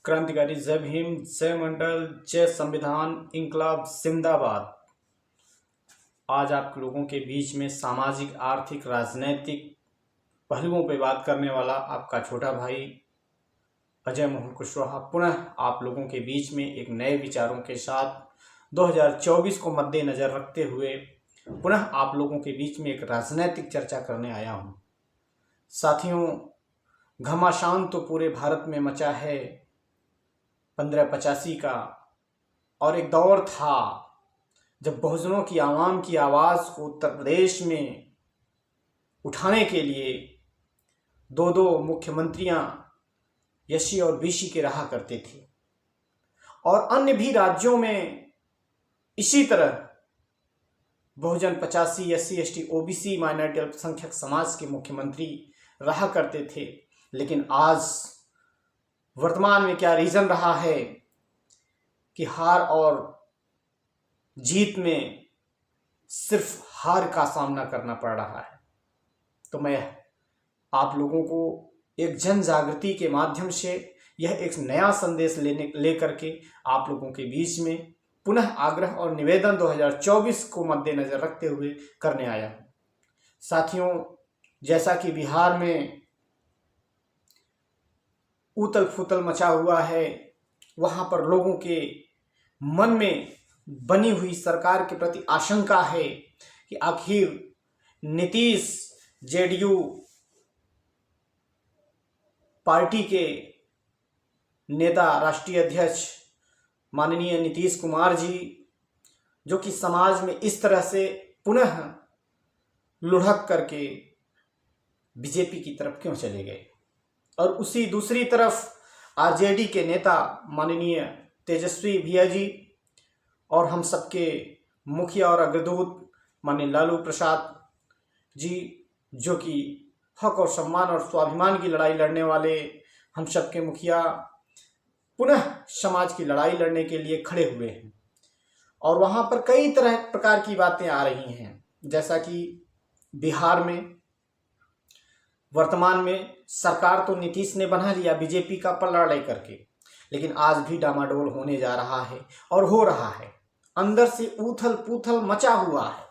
क्रांतिकारी जय भीम, जय मंडल, जय संविधान, इंकलाब जिंदाबाद। आज आप लोगों के बीच में सामाजिक, आर्थिक, राजनैतिक पहलुओं पर बात करने वाला आपका छोटा भाई अजय मोहन कुशवाहा पुनः आप लोगों के बीच में एक नए विचारों के साथ 2024 को मद्देनजर रखते हुए पुनः आप लोगों के बीच में एक राजनैतिक चर्चा करने आया हूँ। साथियों, घमासान तो पूरे भारत में मचा है 1585 का, और एक दौर था जब बहुजनों की आवाम की आवाज़ को उत्तर प्रदेश में उठाने के लिए दो मुख्यमंत्रियां एससी और बीसी के रहा करते थे, और अन्य भी राज्यों में इसी तरह बहुजन 85 एससी एसटी ओबीसी माइनॉरिटी अल्पसंख्यक समाज के मुख्यमंत्री रहा करते थे। लेकिन आज वर्तमान में क्या रीज़न रहा है कि हार और जीत में सिर्फ हार का सामना करना पड़ रहा है। तो मैं आप लोगों को एक जन जागृति के माध्यम से यह एक नया संदेश लेकर के आप लोगों के बीच में पुनः आग्रह और निवेदन 2024 को मद्देनजर रखते हुए करने आया हूँ। साथियों, जैसा कि बिहार में उथल पुथल मचा हुआ है, वहाँ पर लोगों के मन में बनी हुई सरकार के प्रति आशंका है कि आखिर नीतीश जेडीयू पार्टी के नेता, राष्ट्रीय अध्यक्ष माननीय नीतीश कुमार जी, जो कि समाज में इस तरह से पुनः लुढ़क करके बीजेपी की तरफ क्यों चले गए, और उसी दूसरी तरफ आरजेडी के नेता माननीय तेजस्वी भैया जी और हम सबके मुखिया और अग्रदूत माननीय लालू प्रसाद जी, जो कि हक और सम्मान और स्वाभिमान की लड़ाई लड़ने वाले हम सबके मुखिया, पुनः समाज की लड़ाई लड़ने के लिए खड़े हुए हैं। और वहाँ पर कई तरह प्रकार की बातें आ रही हैं, जैसा कि बिहार में वर्तमान में सरकार तो नीतीश ने बना लिया बीजेपी का पल्ला लड़ाई करके, लेकिन आज भी डामाडोल होने जा रहा है और हो रहा है। अंदर से उथल पुथल मचा हुआ है।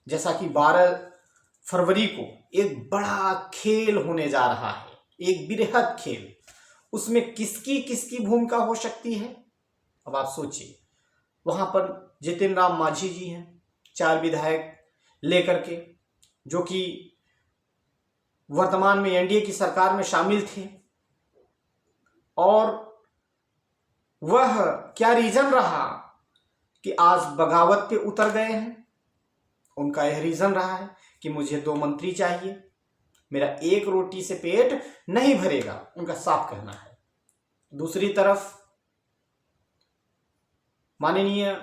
जैसा कि 12 फरवरी को एक बड़ा खेल होने जा रहा है, एक बृहद खेल। उसमें किसकी किसकी भूमिका हो सकती है, अब आप सोचिए। वहां पर जितिन राम मांझी जी हैं, 4 विधायक लेकर के, जो कि वर्तमान में एनडीए की सरकार में शामिल थे। और वह क्या रीजन रहा कि आज बगावत पे उतर गए हैं? उनका यह रीजन रहा है कि मुझे 2 मंत्री चाहिए, मेरा एक रोटी से पेट नहीं भरेगा, उनका साफ कहना है। दूसरी तरफ माननीय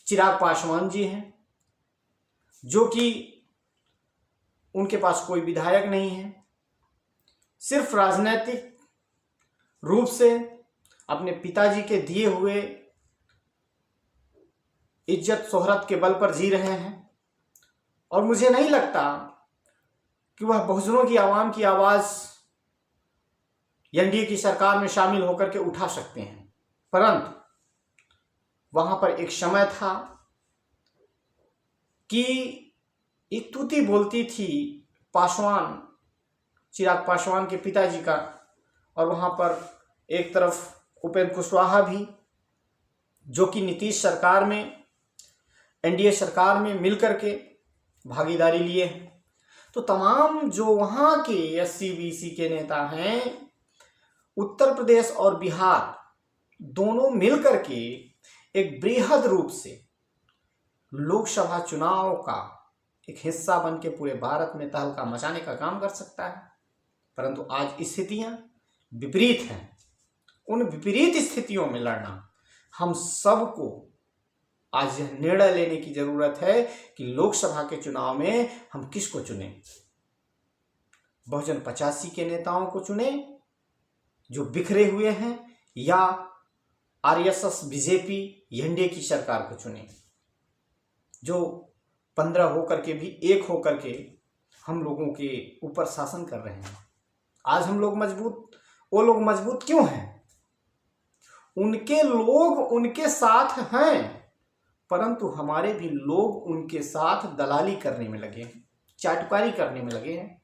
चिराग पासवान जी हैं, जो कि उनके पास कोई विधायक नहीं है, सिर्फ राजनीतिक रूप से अपने पिताजी के दिए हुए इज्जत शोहरत के बल पर जी रहे हैं। और मुझे नहीं लगता कि वह बहुजनों की आवाम की आवाज़ एनडीए की सरकार में शामिल होकर के उठा सकते हैं। परंतु वहां पर एक समय था कि एक तूती बोलती थी पासवान, चिराग पासवान के पिताजी का, और वहां पर एक तरफ उपेंद्र कुशवाहा भी, जो कि नीतीश सरकार में, एनडीए सरकार में मिलकर के भागीदारी लिए हैं। तो तमाम जो वहाँ के एससी बीसी के नेता हैं, उत्तर प्रदेश और बिहार दोनों मिलकर के एक बृहद रूप से लोकसभा चुनाव का एक हिस्सा बन के पूरे भारत में तहलका मचाने का काम कर सकता है। परंतु आज स्थितियां विपरीत हैं। उन विपरीत स्थितियों में लड़ना हम सबको आज यह निर्णय लेने की जरूरत है कि लोकसभा के चुनाव में हम किसको चुनें। बहुजन 85 के नेताओं को चुनें जो बिखरे हुए हैं, या आरएसएस बीजेपी एनडीए की सरकार को चुनें, जो 15 होकर के भी एक होकर के हम लोगों के ऊपर शासन कर रहे हैं। आज हम लोग मजबूत, वो लोग मजबूत क्यों हैं? उनके लोग उनके साथ हैं, परंतु हमारे भी लोग उनके साथ दलाली करने में लगे हैं, चाटुकारी करने में लगे हैं,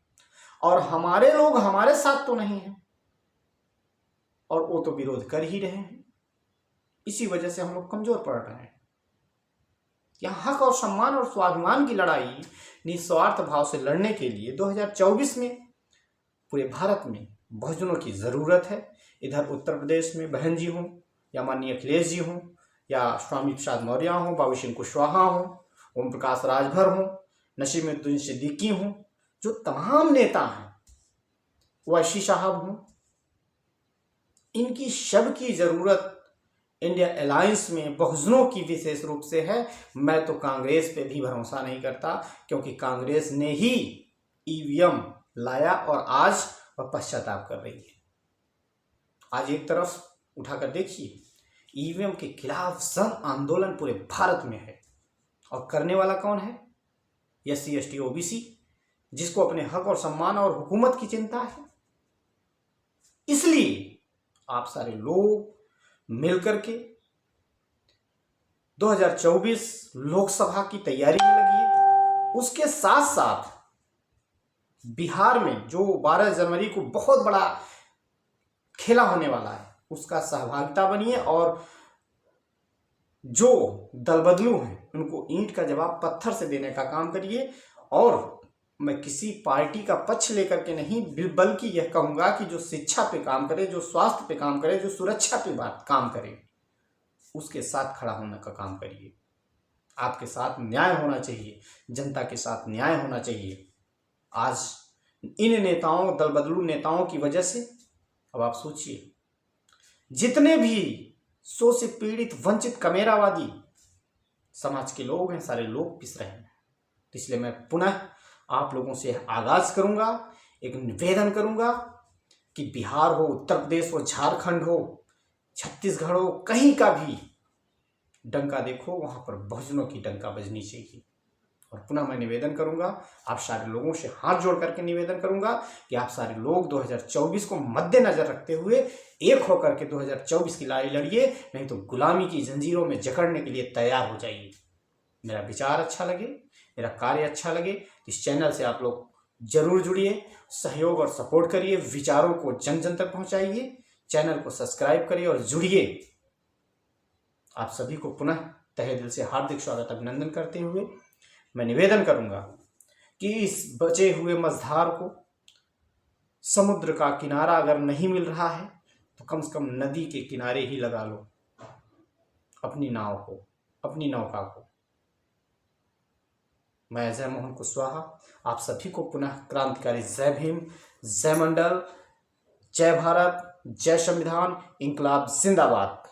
और हमारे लोग हमारे साथ तो नहीं हैं, और वो तो विरोध कर ही रहे हैं। इसी वजह से हम लोग कमजोर पड़ रहे हैं। यहाँ हक और सम्मान और स्वाभिमान की लड़ाई निस्वार्थ भाव से लड़ने के लिए 2024 में पूरे भारत में बहुजनों की जरूरत है। इधर उत्तर प्रदेश में बहन जी हों, या माननीय अखिलेश जी हों, या स्वामी प्रसाद मौर्य हों, बाबू सिंह कुशवाहा हों, ओम प्रकाश राजभर हों, नसीमुद्दीन सिद्दीकी हों, जो तमाम नेता हैं, वैशी साहब हों, इनकी सबकी जरूरत इंडिया अलायंस में बहुजनों की विशेष रूप से है। मैं तो कांग्रेस पे भी भरोसा नहीं करता, क्योंकि कांग्रेस ने ही ईवीएम लाया और आज वह पश्चाताप कर रही है। आज एक तरफ उठाकर देखिए, ईवीएम के खिलाफ जन आंदोलन पूरे भारत में है, और करने वाला कौन है? SC ST OBC, जिसको अपने हक और सम्मान और हुकूमत की चिंता है। इसलिए आप सारे लोग मिलकर के 2024 लोकसभा की तैयारी में लगी। उसके साथ साथ बिहार में जो 12 जनवरी को बहुत बड़ा खेला होने वाला है, उसका सहभागिता बनिए, और जो दल बदलू हैं उनको ईंट का जवाब पत्थर से देने का काम करिए। और मैं किसी पार्टी का पक्ष लेकर के नहीं, बल्कि यह कहूंगा कि जो शिक्षा पे काम करे, जो स्वास्थ्य पे काम करे, जो सुरक्षा पे काम करे, उसके साथ खड़ा होने का काम करिए। आपके साथ न्याय होना चाहिए, जनता के साथ न्याय होना चाहिए। आज इन नेताओं, दल बदलू नेताओं की वजह से अब आप सोचिए, जितने भी शोषित, पीड़ित, वंचित, कमेरावादी समाज के लोग हैं, सारे लोग पिस रहे हैं। इसलिए मैं पुनः आप लोगों से आगाज करूंगा, एक निवेदन करूंगा कि बिहार हो, उत्तर प्रदेश हो, झारखंड हो, छत्तीसगढ़ हो, कहीं का भी डंका देखो, वहां पर बहुजनों की डंका बजनी चाहिए। और पुनः मैं निवेदन करूंगा, आप सारे लोगों से हाथ जोड़ करके निवेदन करूंगा कि आप सारे लोग 2024 को मद्देनजर रखते हुए एक होकर के 2024 की लड़ाई लड़िए, नहीं तो गुलामी की जंजीरों में जकड़ने के लिए तैयार हो जाइए। मेरा विचार अच्छा लगे, मेरा कार्य अच्छा लगे, इस चैनल से आप लोग जरूर जुड़िए, सहयोग और सपोर्ट करिए, विचारों को जन जन तक पहुंचाइए, चैनल को सब्सक्राइब करिए और जुड़िए। आप सभी को पुनः तहे दिल से हार्दिक स्वागत, अभिनंदन करते हुए मैं निवेदन करूंगा कि इस बचे हुए मझधार को, समुद्र का किनारा अगर नहीं मिल रहा है तो कम से कम नदी के किनारे ही लगा लो अपनी नाव को, अपनी नौका को। मैं अजय मोहन कुशवाहा आप सभी को पुनः क्रांतिकारी जय भीम, जय मंडल, जय भारत, जय संविधान, इंकलाब जिंदाबाद।